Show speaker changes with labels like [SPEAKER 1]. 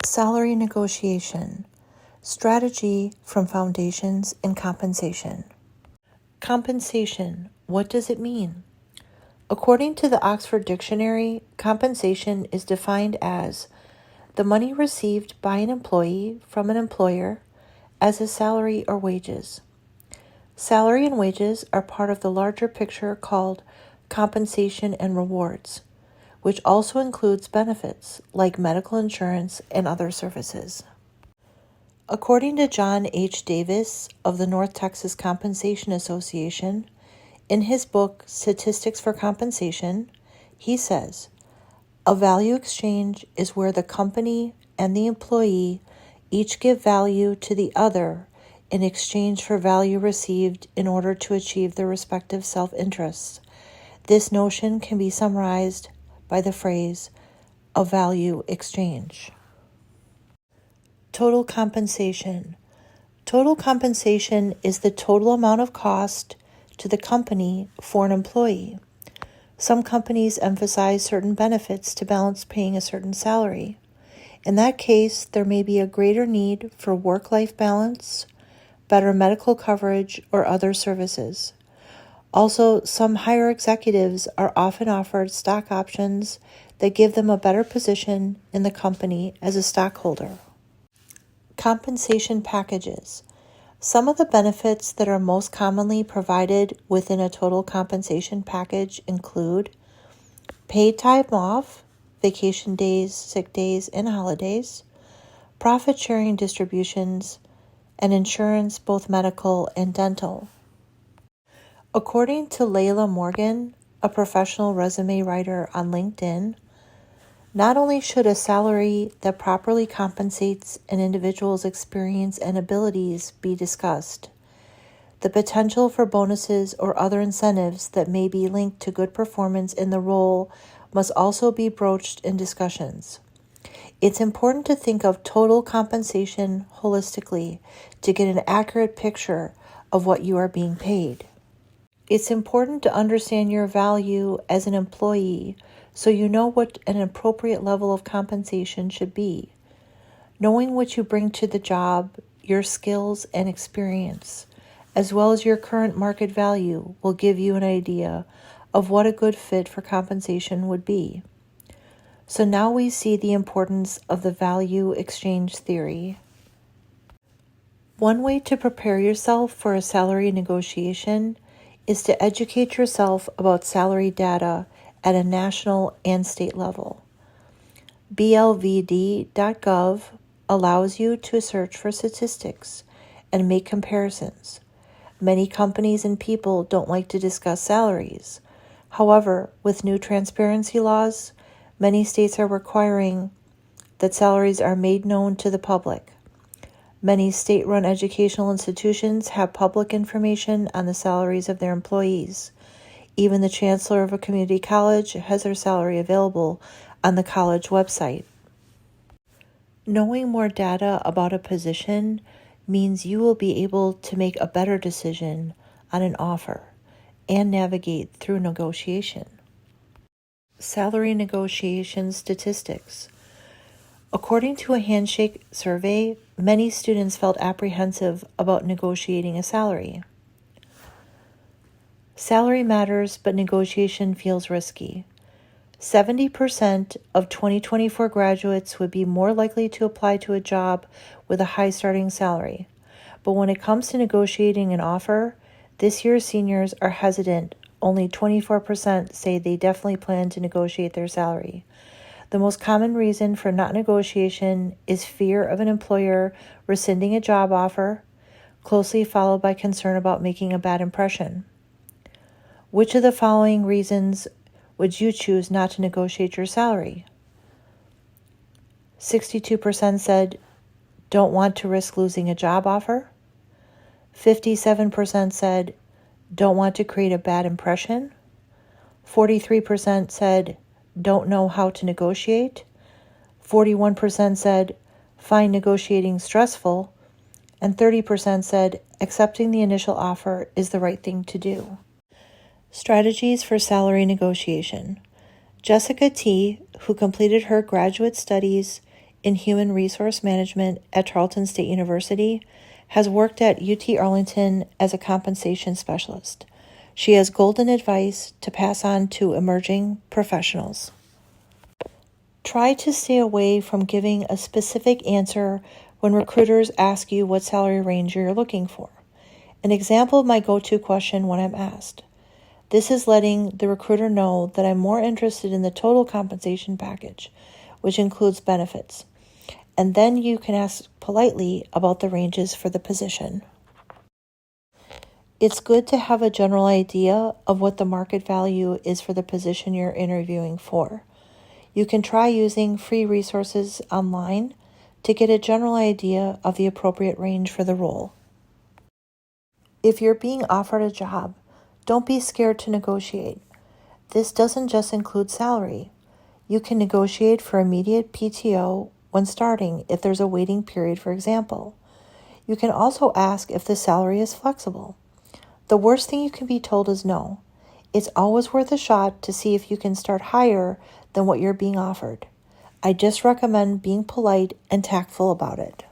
[SPEAKER 1] Salary negotiation. Strategy from foundations and compensation. Compensation. What does it mean? According to the Oxford Dictionary, compensation is defined as the money received by an employee from an employer as a salary or wages. Salary and wages are part of the larger picture called compensation and rewards, which also includes benefits like medical insurance and other services. According to John H. Davis of the North Texas Compensation Association, in his book Statistics for Compensation, he says, "A value exchange is where the company and the employee each give value to the other in exchange for value received in order to achieve their respective self-interests. This notion can be summarized by the phrase, a value exchange." Total compensation. Total compensation is the total amount of cost to the company for an employee. Some companies emphasize certain benefits to balance paying a certain salary. In that case, there may be a greater need for work-life balance, better medical coverage, or other services. Also, some higher executives are often offered stock options that give them a better position in the company as a stockholder. Compensation packages. Some of the benefits that are most commonly provided within a total compensation package include paid time off, vacation days, sick days, and holidays, profit-sharing distributions, and insurance, both medical and dental. According to Layla Morgan, a professional resume writer on LinkedIn, not only should a salary that properly compensates an individual's experience and abilities be discussed, the potential for bonuses or other incentives that may be linked to good performance in the role must also be broached in discussions. It's important to think of total compensation holistically to get an accurate picture of what you are being paid. It's important to understand your value as an employee so you know what an appropriate level of compensation should be. Knowing what you bring to the job, your skills and experience, as well as your current market value, will give you an idea of what a good fit for compensation would be. So now we see the importance of the value exchange theory. One way to prepare yourself for a salary negotiation is to educate yourself about salary data at a national and state level. BLVD.gov allows you to search for statistics and make comparisons. Many companies and people don't like to discuss salaries. However, with new transparency laws, many states are requiring that salaries are made known to the public. Many state-run educational institutions have public information on the salaries of their employees. Even the chancellor of a community college has their salary available on the college website. Knowing more data about a position means you will be able to make a better decision on an offer and navigate through negotiation. Salary negotiation statistics. According to a Handshake survey, many students felt apprehensive about negotiating a salary. Salary matters, but negotiation feels risky. 70% of 2024 graduates would be more likely to apply to a job with a high starting salary. But when it comes to negotiating an offer, this year's seniors are hesitant. Only 24% say they definitely plan to negotiate their salary. The most common reason for not negotiation is fear of an employer rescinding a job offer, closely followed by concern about making a bad impression. Which of the following reasons would you choose not to negotiate your salary? 62% said, don't want to risk losing a job offer. 57% said, don't want to create a bad impression. 43% said, don't know how to negotiate. 41% said, find negotiating stressful. And 30% said, accepting the initial offer is the right thing to do. Strategies for salary negotiation. Jessica T., who completed her graduate studies in human resource management at Tarleton State University, has worked at UT Arlington as a compensation specialist. She has golden advice to pass on to emerging professionals. Try to stay away from giving a specific answer when recruiters ask you what salary range you're looking for. An example of my go-to question when I'm asked. This is letting the recruiter know that I'm more interested in the total compensation package, which includes benefits. And then you can ask politely about the ranges for the position. It's good to have a general idea of what the market value is for the position you're interviewing for. You can try using free resources online to get a general idea of the appropriate range for the role. If you're being offered a job, don't be scared to negotiate. This doesn't just include salary. You can negotiate for immediate PTO when starting if there's a waiting period, for example. You can also ask if the salary is flexible. The worst thing you can be told is no. It's always worth a shot to see if you can start higher than what you're being offered. I just recommend being polite and tactful about it.